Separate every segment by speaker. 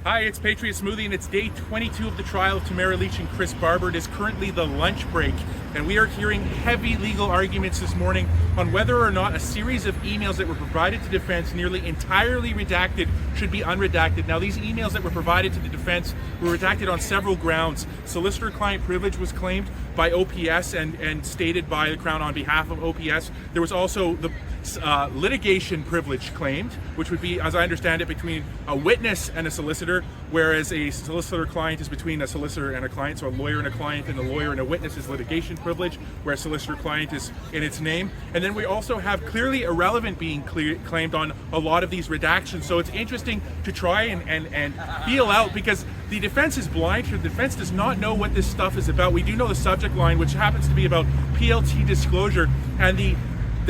Speaker 1: Hi, it's Patriot Smoothie, and it's day 22 of the trial of Tamara, Lich, and Chris Barber. It is currently the lunch break, and we are hearing heavy legal arguments this morning on whether or not a series of emails that were provided to defense, nearly entirely redacted, should be unredacted. Now, these emails that were provided to the defense were redacted on several grounds. Solicitor-client privilege was claimed by OPS and stated by the Crown on behalf of OPS. There was also the litigation privilege claimed, which would be, as I understand it, between a witness and a solicitor, whereas a solicitor-client is between a solicitor and a client, so a lawyer and a client, and a lawyer and a witness is litigation privilege, where solicitor-client is in its name. And then we also have clearly irrelevant being claimed on a lot of these redactions. So it's interesting to try and feel out, because the defense is blind. The defense does not know what this stuff is about. We do know the subject line, which happens to be about PLT disclosure, and the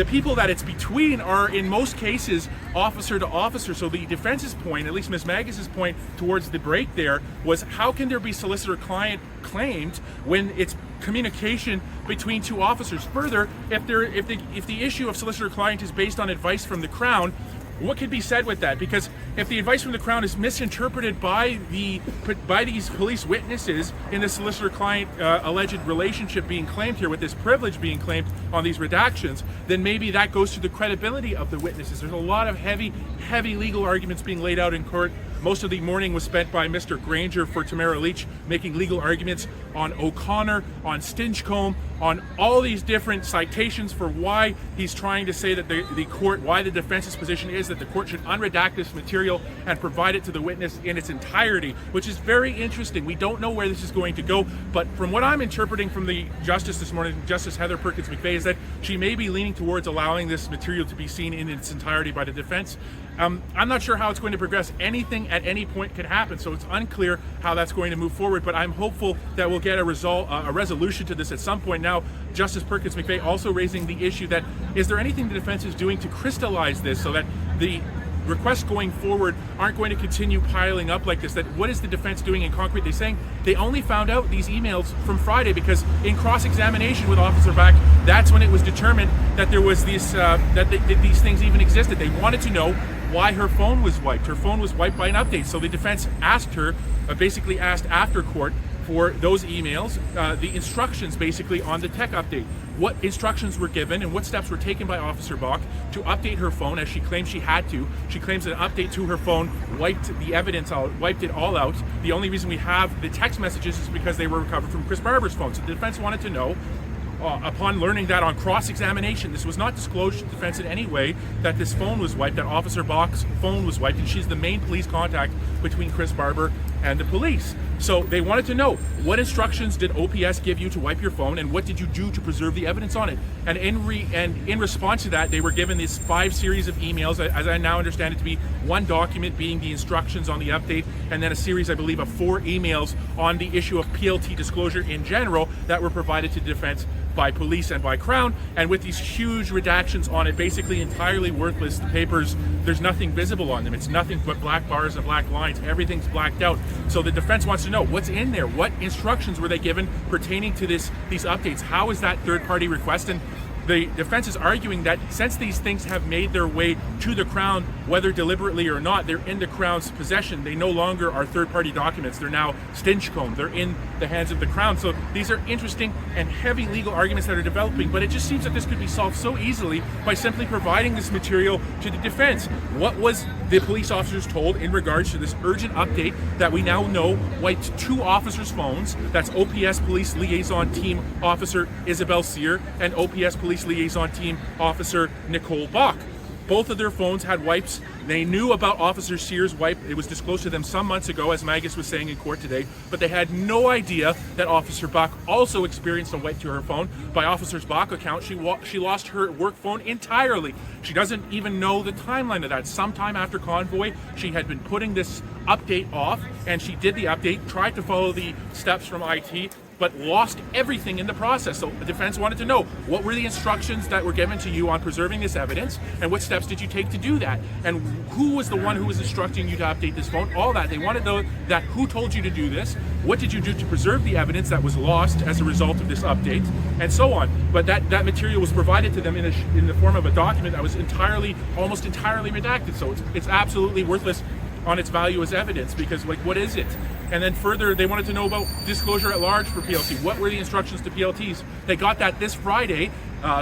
Speaker 1: people that it's between are, in most cases, officer to officer. So the defense's point, at least Ms. Magus's point towards the break there, was how can there be solicitor-client claimed when it's communication between two officers? Further, if the issue of solicitor-client is based on advice from the Crown, what could be said with that? Because if the advice from the Crown is misinterpreted by these police witnesses in the solicitor-client alleged relationship being claimed here, with this privilege being claimed on these redactions, then maybe that goes to the credibility of the witnesses. There's a lot of heavy legal arguments being laid out in court. Most of the morning was spent by Mr. Granger for Tamara Lich, making legal arguments on O'Connor, on Stinchcombe, on all these different citations for why he's trying to say that the court, why the defense's position is that the court should unredact this material and provide it to the witness in its entirety, which is very interesting. We don't know where this is going to go, but from what I'm interpreting from the justice this morning, Justice Heather Perkins-McVey, is that she may be leaning towards allowing this material to be seen in its entirety by the defense. I'm not sure how it's going to progress. Anything at any point could happen, so it's unclear how that's going to move forward, but I'm hopeful that we'll get a resolution to this at some point. Now, Justice Perkins-McVey also raising the issue that, is there anything the defense is doing to crystallize this so that the requests going forward aren't going to continue piling up like this? That what is the defense doing in concrete? They're saying they only found out these emails from Friday because in cross-examination with Officer Back, that's when it was determined that there was these these things even existed. They wanted to know why her phone was wiped. Her phone was wiped by an update. So the defense asked her, basically asked after court for those emails, the instructions basically on the tech update. What instructions were given and what steps were taken by Officer Bach to update her phone, as she claims she had to. She claims an update to her phone wiped the evidence out, wiped it all out. The only reason we have the text messages is because they were recovered from Chris Barber's phone. So the defense wanted to know, upon learning that on cross-examination, this was not disclosed to the defense in any way, that this phone was wiped, that Officer Bach's phone was wiped, and she's the main police contact between Chris Barber and the police. So they wanted to know, what instructions did OPS give you to wipe your phone, and what did you do to preserve the evidence on it? And in response to that, they were given this 5 series of emails, as I now understand it to be one document being the instructions on the update, and then a series, I believe, of 4 emails on the issue of PLT disclosure in general that were provided to defense by police and by Crown, and with these huge redactions on it, basically entirely worthless. The papers, there's nothing visible on them. It's nothing but black bars and black lines. Everything's blacked out. So the defense wants to know what's in there. What instructions were they given pertaining to these updates? How is that third-party request? And the defense is arguing that since these things have made their way to the Crown, whether deliberately or not, they're in the Crown's possession. They no longer are third-party documents. They're now Stinchcombe. They're in the hands of the Crown. So these are interesting and heavy legal arguments that are developing, but it just seems that this could be solved so easily by simply providing this material to the defense. What was the police officers told in regards to this urgent update that we now know wiped 2 officers' phones? That's OPS Police Liaison Team Officer Isabel Sear and OPS Police Liaison Team Officer Nicole Bach. Both of their phones had wipes. They knew about Officer Sear's wipe. It was disclosed to them some months ago, as Magus was saying in court today, but they had no idea that Officer Bach also experienced a wipe to her phone. By Officer Bach's account, she lost her work phone entirely. She doesn't even know the timeline of that. Sometime after convoy, she had been putting this update off, and she did the update, tried to follow the steps from IT, but lost everything in the process. So the defense wanted to know, what were the instructions that were given to you on preserving this evidence, and what steps did you take to do that? And who was the one who was instructing you to update this phone? All that. They wanted to know that, who told you to do this, what did you do to preserve the evidence that was lost as a result of this update, and so on. But that material was provided to them in the form of a document that was almost entirely redacted. So it's absolutely worthless. on its value as evidence, because like, what is it? And then further, they wanted to know about disclosure at large for PLT. What were the instructions to PLTs? They got that this Friday,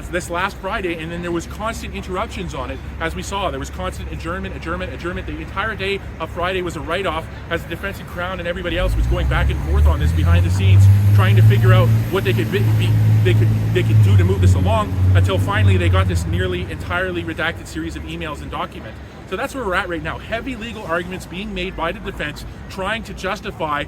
Speaker 1: this last Friday, and then there was constant interruptions on it. As we saw, there was constant adjournment. The entire day of Friday was a write-off as the defense and Crown and everybody else was going back and forth on this behind the scenes, trying to figure out what they could do to move this along, until finally they got this nearly entirely redacted series of emails and documents. So that's where we're at right now. Heavy legal arguments being made by the defense, trying to justify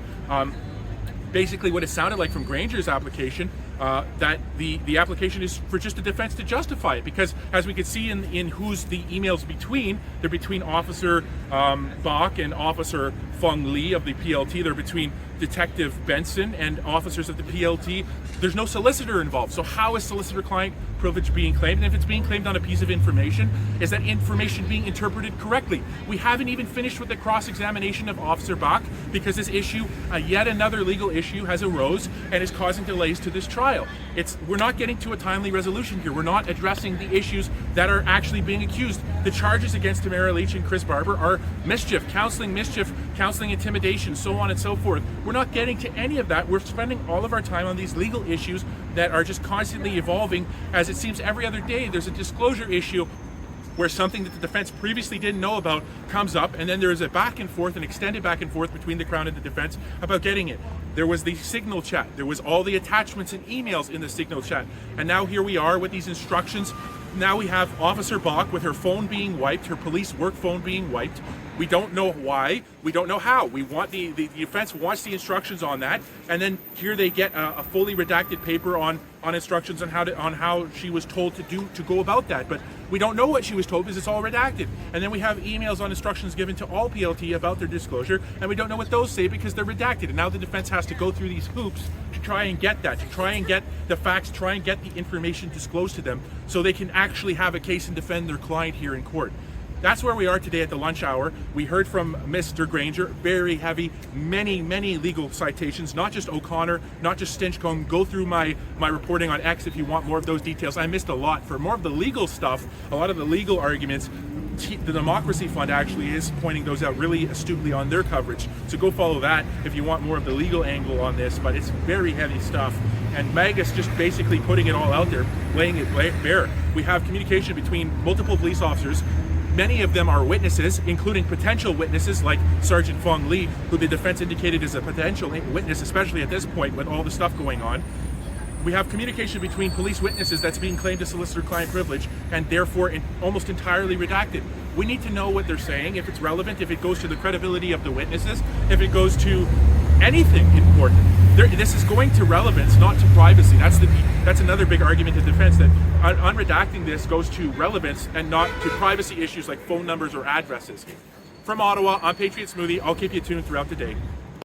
Speaker 1: basically what it sounded like from Granger's application, that the application is for just the defense to justify it. Because as we could see in who's the emails between, they're between Officer Bach and Officer Feng Li of the PLT. They're between Detective Benson and officers of the PLT. There's no solicitor involved. So how is solicitor-client privilege being claimed? And if it's being claimed on a piece of information, is that information being interpreted correctly? We haven't even finished with the cross-examination of Officer Bach, because this issue, yet another legal issue, has arose and is causing delays to this trial. We're not getting to a timely resolution here. We're not addressing the issues that are actually being accused. The charges against Tamara Lich and Chris Barber are mischief, counseling intimidation, so on and so forth. We're not getting to any of that. We're spending all of our time on these legal issues that are just constantly evolving, as it seems every other day there's a disclosure issue where something that the defense previously didn't know about comes up, and then there is a back and forth, an extended back and forth between the Crown and the defense about getting it. There was the signal chat, there was all the attachments and emails in the signal chat, and now here we are with these instructions. Now we have Officer Bach with her phone being wiped, her police work phone being wiped. We don't know why, we don't know how. We want the defense wants the instructions on that, and then here they get a fully redacted paper on instructions on how she was told to go about that. But we don't know what she was told because it's all redacted. And then we have emails on instructions given to all PLT about their disclosure, and we don't know what those say because they're redacted. And now the defense has to go through these hoops to try and get that, to try and get the facts, try and get the information disclosed to them so they can actually have a case and defend their client here in court. That's where we are today at the lunch hour. We heard from Mr. Granger, very heavy, many legal citations, not just O'Connor, not just Stinchcombe. Go through my reporting on X if you want more of those details. I missed a lot. For more of the legal stuff, a lot of the legal arguments, the Democracy Fund actually is pointing those out really astutely on their coverage. So go follow that if you want more of the legal angle on this, but it's very heavy stuff. And Magus just basically putting it all out there, laying it bare. We have communication between multiple police officers. Many of them are witnesses, including potential witnesses like Sergeant Feng Li, who the defense indicated is a potential witness, especially at this point with all the stuff going on. We have communication between police witnesses that's being claimed as solicitor-client privilege and therefore almost entirely redacted. We need to know what they're saying, if it's relevant, if it goes to the credibility of the witnesses, if it goes to anything important. This is going to relevance, not to privacy. That's another big argument in defense, that unredacting this goes to relevance and not to privacy issues like phone numbers or addresses. From Ottawa, I'm Patriot Smoothie. I'll keep you tuned throughout the day.